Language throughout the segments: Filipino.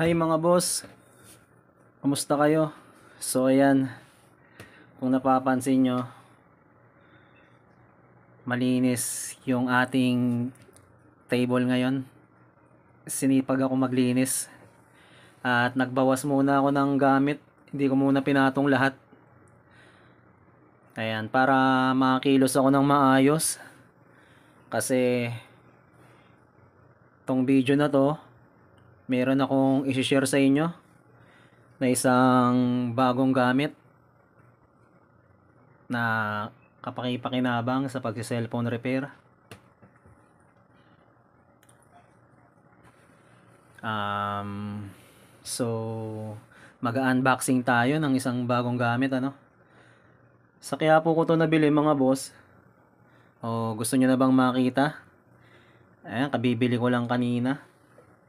Hi mga boss, kamusta kayo? So ayan, kung napapansin nyo, malinis yung ating table ngayon. Sinipag ako maglinis at nagbawas muna ako ng gamit. Hindi ko muna pinatong lahat. Ayan, para makakilos ako ng maayos. Kasi tong video na to, meron akong isi-share sa inyo na isang bagong gamit na kapaki-pakinabang sa pagsi-cellphone repair. So mag-unboxing tayo ng isang bagong gamit, ano. Sa kaya po ko to nabili mga boss. O gusto niyo na bang makita? Ayan, kabibili ko lang kanina.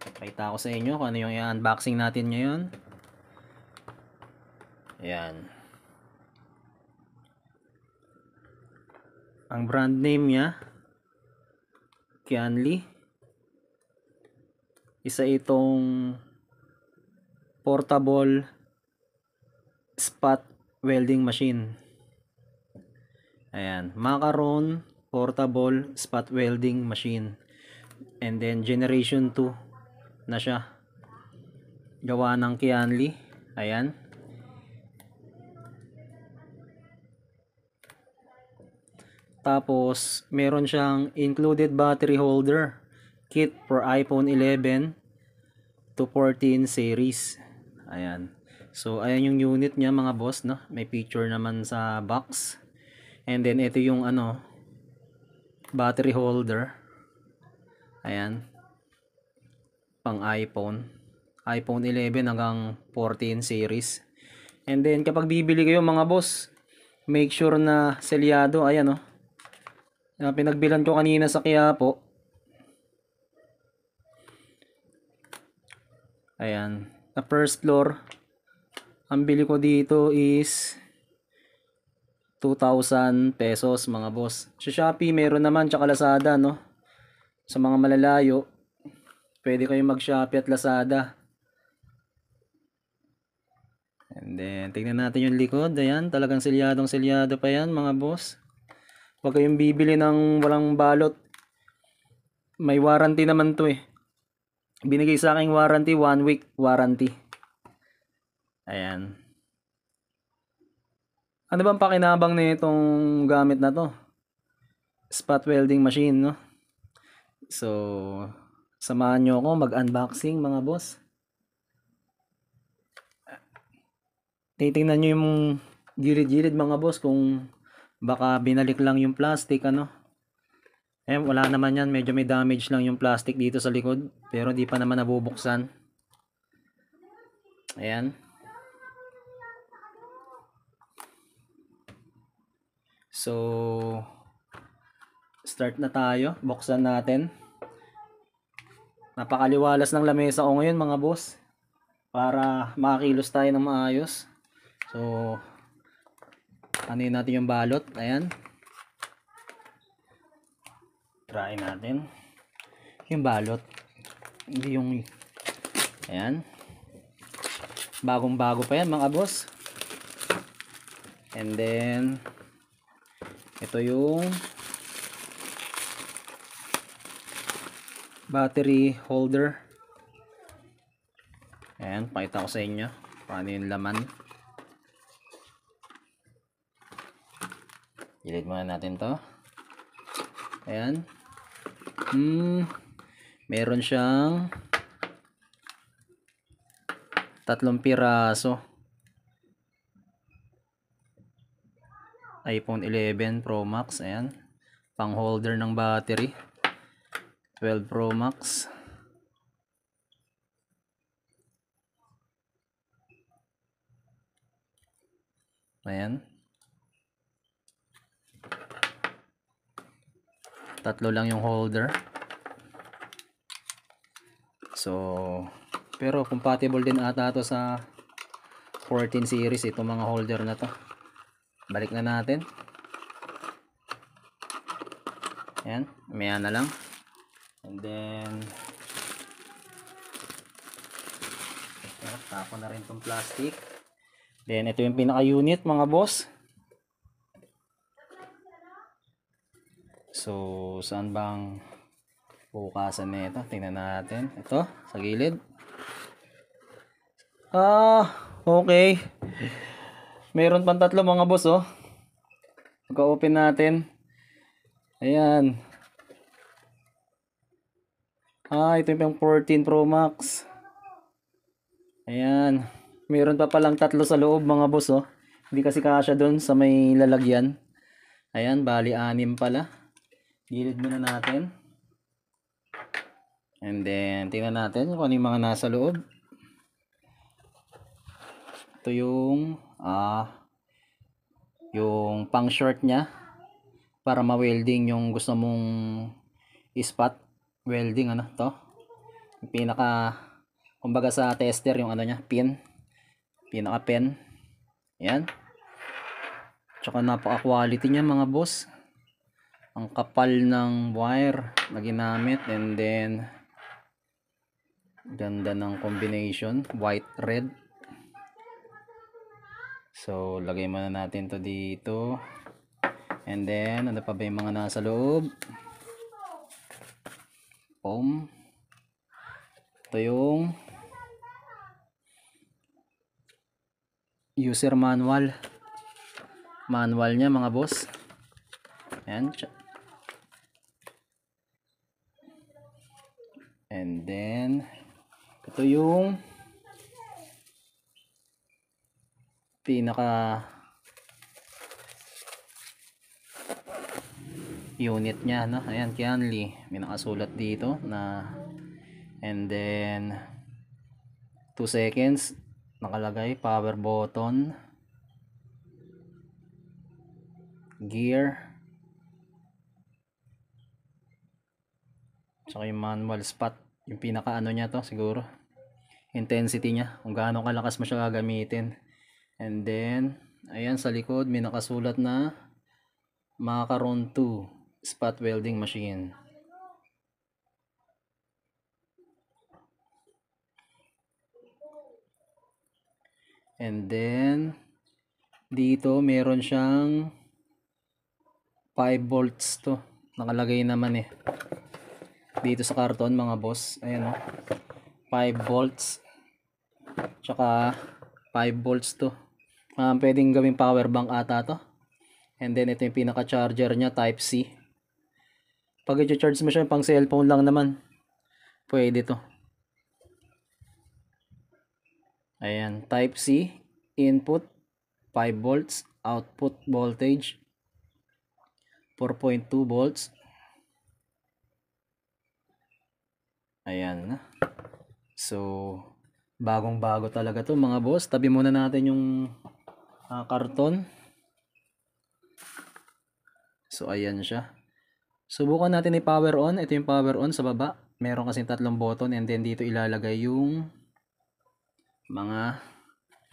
Pakita ko sa inyo kung ano yung i-unboxing natin ngayon. Ayan. Ang brand name niya, Kianli. Isa itong portable spot welding machine. Ayan, Macaron portable spot welding machine. And then generation 2 na siya. Gawa ng Kianli. Ayan. Tapos meron siyang included battery holder kit for iPhone 11 to 14 series. Ayan. So ayan yung unit niya mga boss, no. May picture naman sa box. And then ito yung battery holder. Ayan. Pang iPhone 11 hanggang 14 series. And then kapag bibili kayo mga boss, make sure na selyado. Ayan, oh. Pinagbilan ko kanina sa Quiapo. Ayan, sa first floor, ang bili ko dito is 2,000 pesos mga boss. Sa Shopee meron naman, tsaka Lazada, no. Sa mga malalayo, pwede kayong mag-Shopee at Lazada. And then tingnan natin yung likod. Ayan, talagang selyadong selyado pa yan mga boss. Huwag kayong bibili ng walang balot. May warranty naman to eh. Binigay sa akin warranty, 1 week warranty. Ayan. Ano bang pakinabang na itong gamit na to? Spot welding machine, no? So, samahan nyo ako mag-unboxing mga boss. Titingnan nyo yung gilid-gilid mga boss kung baka binalik lang yung plastic, ano. Eh, wala naman yan. Medyo may damage lang yung plastic dito sa likod. Pero di pa naman nabubuksan. Ayan. So, start na tayo. Buksan natin. Napakaliwalas ng lamesa ko ngayon mga boss. Para makakilos tayo ng maayos. So, anuin natin yung balot. Ayan. Try natin. Yung balot. Hindi yung... Ayan. Bagong bago pa yan mga boss. And then ito yung battery holder. Ayan, pakita ko sa inyo paano yung laman. Gilid muna natin to. Ayan. Meron siyang 3 piraso. iPhone 11 Pro Max. Ayan. Pang holder ng battery. 12 Pro Max. Ayan. 3 lang yung holder. So, pero compatible din ata to sa 14 series itong mga holder na to. Balik na natin. Ayan, maya na lang. And then Tapon na rin itong plastic. Then ito yung pinaka-unit mga boss. So saan bang bukasan nito? Tingnan natin. Ito sa gilid. Okay. Meron pang tatlo mga boss oh. Pagka-open natin. Ayan. Ito yung 14 Pro Max. Ayan. Meron pa palang tatlo sa loob mga boss oh. Hindi kasi kasya doon sa may lalagyan. Ayan, bali 6 pala. Gilid muna natin. And then tingnan natin kung ano yung mga nasa loob. Ito yung pang short niya para ma-welding yung gusto mong spot welding ano to. Yung pinaka kumbaga sa tester yung ano niya, pinaka pen. Ayan. Tsaka napaka quality niya mga boss. Ang kapal ng wire na ginamit, and then ganda ng combination, white red. So lagay muna natin to dito. And then ano pa ba yung mga nasa loob? Foam. Ito yung user manual niya mga boss. Ayan. And then ito yung pinaka unit niya no. Ayan, Kianli may nakasulat dito na, and then 2 seconds nakalagay, power button, gear, tsaka yung manual spot, yung pinaka ano niya to siguro, intensity niya, kung gaano kalakas mo siya gagamitin. And then ayan sa likod may nakasulat na Macaron 2 spot welding machine. And then dito meron siyang 5 volts to. Nakalagay naman dito sa karton mga boss. Ayan 5 volts. Tsaka 5 volts to. Pwedeng gawing power bank ata to. And then ito yung pinaka charger niya, type C. Pag i-charge mo siya pang cellphone lang naman, pwede to. Ayan, type C, input 5 volts, output voltage 4.2 volts. Ayan. So bagong bago talaga to mga boss. Tabi muna natin yung karton. So ayan siya. Subukan natin i-power on. Ito yung power on sa baba. Meron kasing tatlong button, and then dito ilalagay yung mga,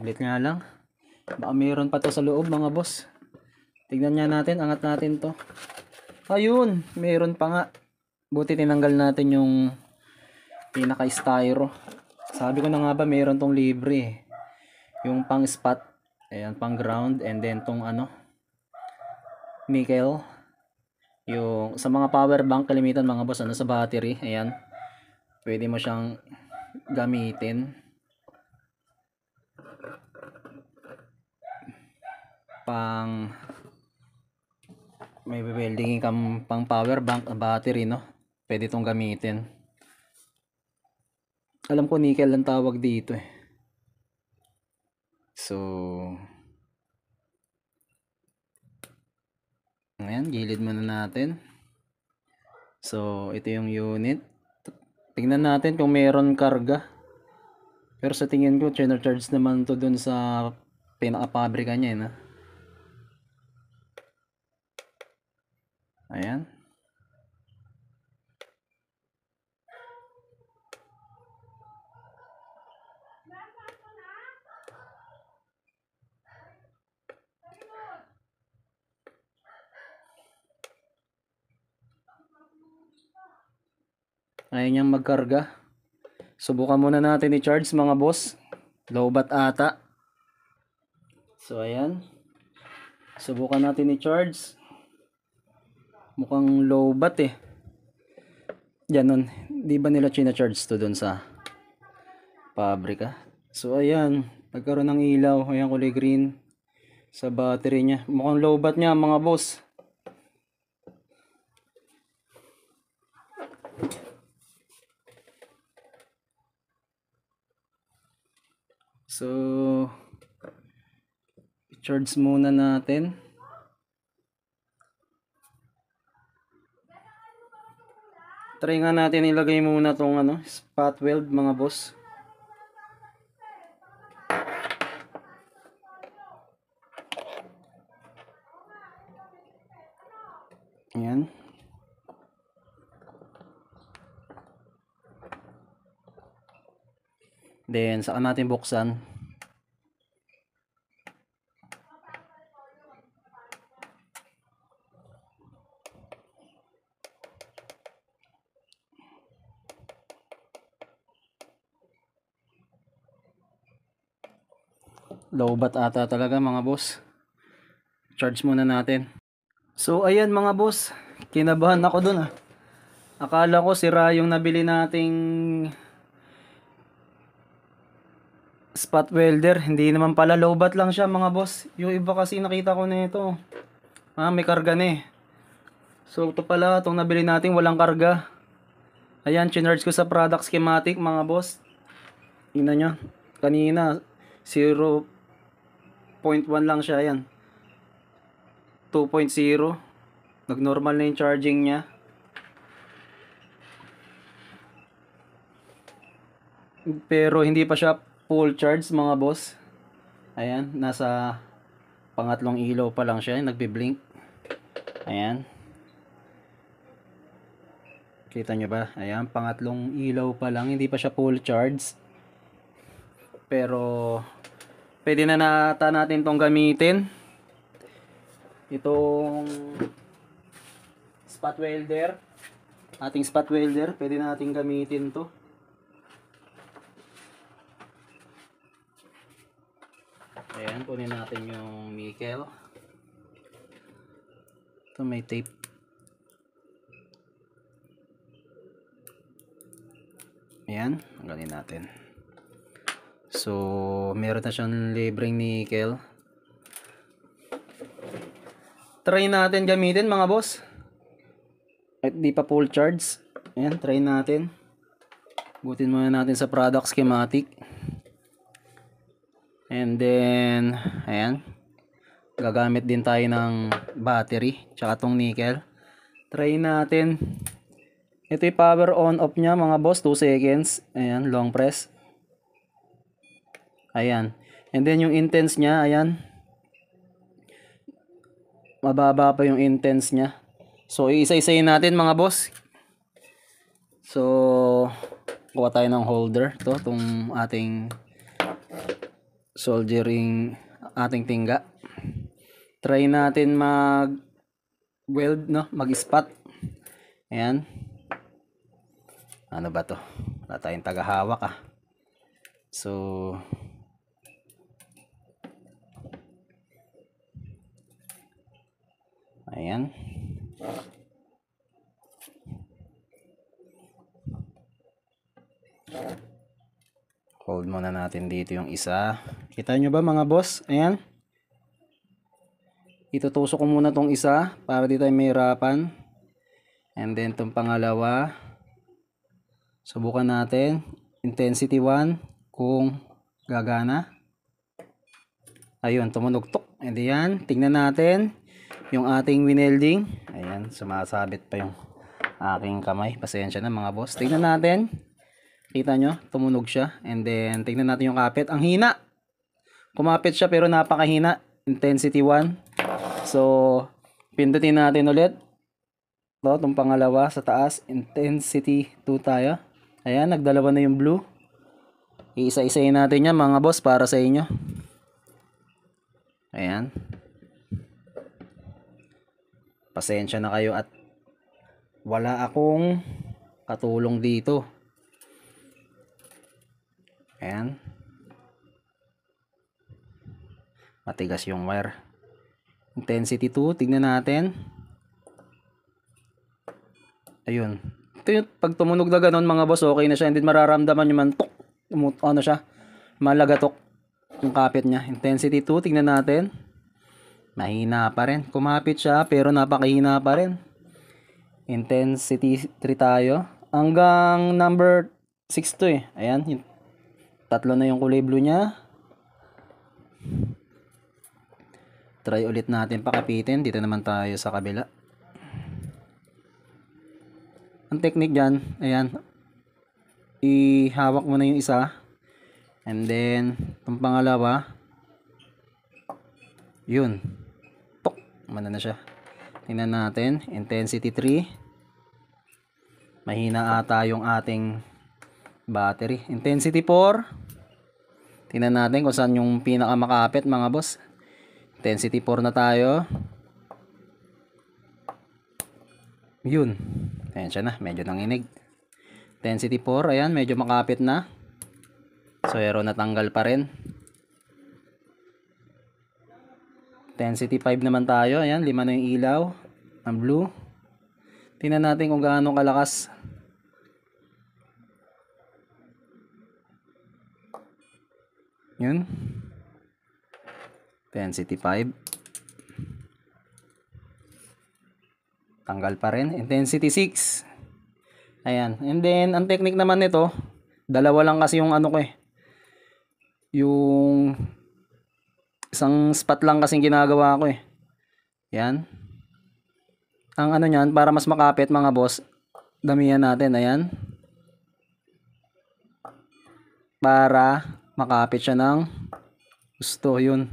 ulit nga lang, baka meron pa to sa loob mga boss. Tignan nga natin, angat natin to. Ayun, meron pa nga. Buti tinanggal natin yung pinaka styro. Sabi ko na nga ba meron tong libre yung pang spot, ayan, pang ground, and then tong nickel. Yung sa mga power bank kalimitan mga boss sa battery, ayan, pwede mo siyang gamitin pang may welding kang pang power bank battery no, pwede itong gamitin. Alam ko nickel ang tawag dito So ayan, gilid muna natin. So ito yung unit. Tingnan natin kung meron karga, pero sa tingin ko charge naman to dun sa pinaka-pabrika niya Ayan. Ayaw niyang magkarga. Subukan muna natin i-charge mga boss. Lowbat ata. So ayan. Subukan natin i-charge. Mukhang lowbat eh. Yan, di ba nila china-charge to dun sa pabrika? So ayan, nagkaroon ng ilaw. Ayan, kulay green sa battery niya. Mukhang lowbat niya mga boss. So i-charge muna natin. Try nga natin ilagay muna tong spot weld mga boss. Ayan. Then saka natin buksan. Lowbat ata talaga mga boss. Charge muna natin. So ayan mga boss, kinabahan ako dun ah. Akala ko sira yung nabili nating spot welder. Hindi naman pala, lowbat lang siya mga boss. Yung iba kasi nakita ko na ito, may karga na eh. So ito pala, itong nabili natin walang karga. Ayan, chinarge ko sa product schematic mga boss. Tingnan nyo, kanina 0.1 lang siya. Ayan, 2.0. Nag-normal na yung charging niya. Pero hindi pa siya full charge mga boss. Ayan, nasa pangatlong ilaw pa lang siya. Nagbi-blink. Ayan. Kita nyo ba? Ayan, pangatlong ilaw pa lang. Hindi pa siya full charge. Pero pwede na natin tong gamitin. Itong spot welder. Ating spot welder. Pwede natin gamitin to. Ayan, kunin natin yung nickel. Ito may tape. Ayan, tanggalin natin. So, meron na siyang libreng nickel. Try natin gamitin mga boss. At di pa full charge. Ayan, try natin. Butin muna natin sa product schematic. And then, ayan. Gagamit din tayo ng battery. Tsaka tong nickel. Try natin. Ito yung power on off nya mga boss, 2 seconds. Ayan, long press. Ayan. And then yung intense nya, ayan. Mababa pa yung intense nya. So iisa-isayin natin mga boss. So kuha tayo ng holder. Ito, itong ating soldering, ating tingga. Try natin mag weld, no? Mag-spot. Ayan. Ano ba to? Wala tayong tagahawak ah. So ayan. Hold muna natin dito yung isa. Kita nyo ba mga boss? Ayan. Itutusok ko muna tong isa para di tayo mahirapan. And then tong pangalawa. Subukan natin. Intensity 1 kung gagana. Ayun, tumunugtok. And yan, tingnan natin yung ating winelding. Ayan, sumasabit pa yung aking kamay. Pasensya na mga boss. Tingnan natin. Kita nyo, tumunog siya. And then, tingnan natin yung kapit. Ang hina. Kumapit siya pero napakahina. Intensity 1. So, pindutin natin ulit. Ito, itong pangalawa sa taas. Intensity 2 tayo. Ayan, nagdalawa na yung blue. Iisa-isayin natin yan mga boss para sa inyo. Ayan. Pasensya na kayo at wala akong katulong dito. Ayan. Matigas yung wire. Intensity 2, tignan natin. Ayun. Ito yung pag tumunog na ganun mga boss, okay na siya. Hindi mararamdaman yung mantok. Ano siya? Malagatok yung kapit niya. Intensity 2, tignan natin. Mahina pa rin. Kumapit siya pero napakahina pa rin. Intensity 3 tayo. Hanggang number 6 to eh. Ayan. Tatlo na yung kulay blue niya. Try ulit natin pakapitin. Dito naman tayo sa kabila. Ang technique dyan, ayan. Ihawak mo na yung isa. And then, itong pangalawa. Yun. Tok. Mana na siya. Tingnan natin. Intensity 3. Mahina ata yung ating battery. Intensity 4. Tingnan natin kung saan yung pinakamakapit mga boss. Intensity 4 na tayo. Yun. Ayan siya na. Medyo nanginig. Intensity 4. Ayan. Medyo makapit na. So, pero natanggal pa rin. Intensity 5 naman tayo. Ayan. 5 na yung ilaw. Ang blue. Tingnan natin kung gaano kalakas. Yun. Intensity 5. Tanggal pa rin. Intensity 6. Ayan. And then, ang technique naman nito, dalawa lang kasi yung ano ko eh. Yung isang spot lang kasing ginagawa ko eh. Ayan. Ang ano nyan, para mas makapit mga boss, damihan natin. Ayan. Para makapit siya ng gusto. Yun.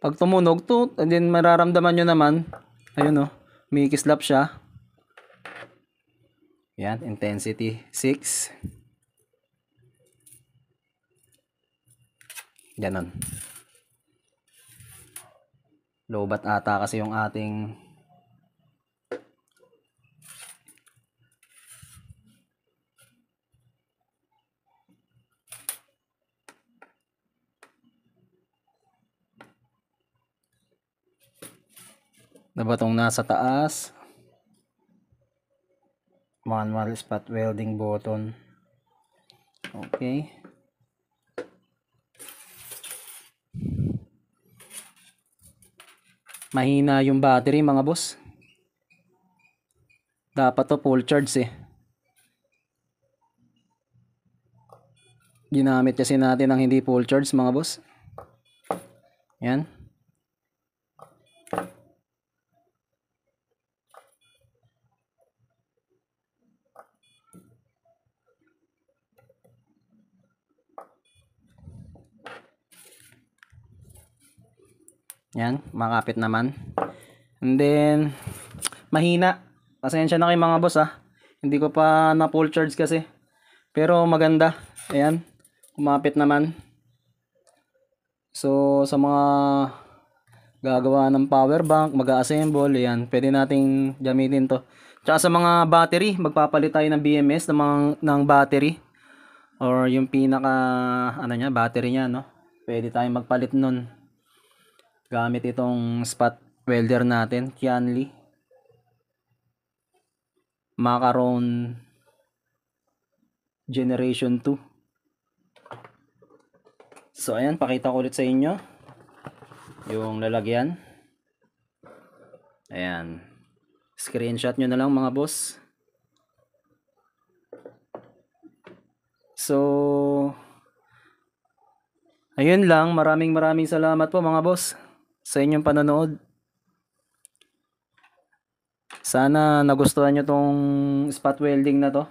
Pag tumunog to, and then mararamdaman nyo naman, ayun oh, umikislap siya. Yan, intensity 6. Ganon. Lobat ata kasi yung ating diba itong nasa taas? Manual spot welding button. Okay. Mahina yung battery mga boss. Dapat to full charge eh. Ginamit kasi natin ang hindi full charge mga boss. Yan. Yan, makapit naman. And then, mahina. Pasensya na kayo mga boss ah. Hindi ko pa na full charge kasi. Pero maganda. Ayan, kumapit naman. So, sa mga gagawa ng power bank, mag-assemble, ayan, pwede nating gamitin to. Tsaka sa mga battery, magpapalit tayo ng BMS ng battery. Or yung pinaka, ano nya, battery nya, no? Pwede tayong magpalit nun. Gamit itong spot welder natin, Kianli Macaron Generation 2. So ayan, pakita ko ulit sa inyo yung lalagyan. Ayan, screenshot nyo na lang mga boss. So ayun lang, maraming salamat po mga boss sa inyong panonood. Sana nagustuhan nyo tong spot welding na to.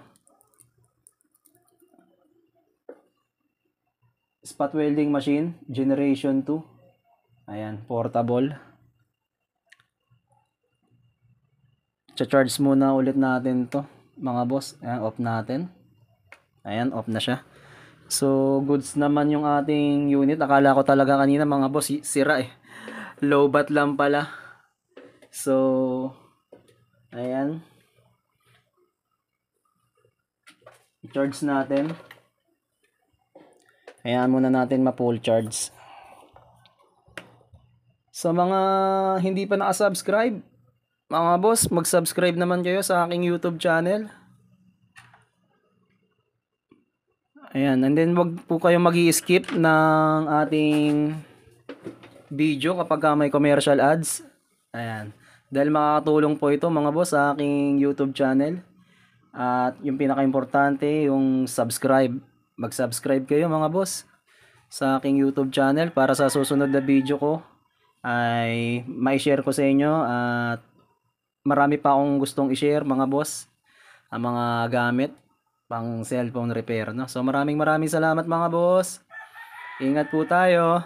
Spot welding machine, Generation 2. Ayan, portable. Charge muna ulit natin to mga boss. Ayan, off natin. Ayan, off na siya. So, goods naman yung ating unit. Akala ko talaga kanina mga boss, sira eh. Lowbat lang pala. So, ayan. I-charge natin. Ayan muna natin ma-full charge. Sa mga hindi pa naka-subscribe, mga boss, mag-subscribe naman kayo sa aking YouTube channel. Ayan, and then wag po kayo magi-skip ng ating video kapag may commercial ads. Ayan. Dahil makakatulong po ito mga boss sa aking YouTube channel. At yung pinaka-importante, yung subscribe. Mag-subscribe kayo mga boss sa aking YouTube channel para sa susunod na video ko ay mai-share ko sa inyo at marami pa akong gustong i-share mga boss, ang mga gamit pang cellphone repair, no? So maraming salamat mga boss. Ingat po tayo.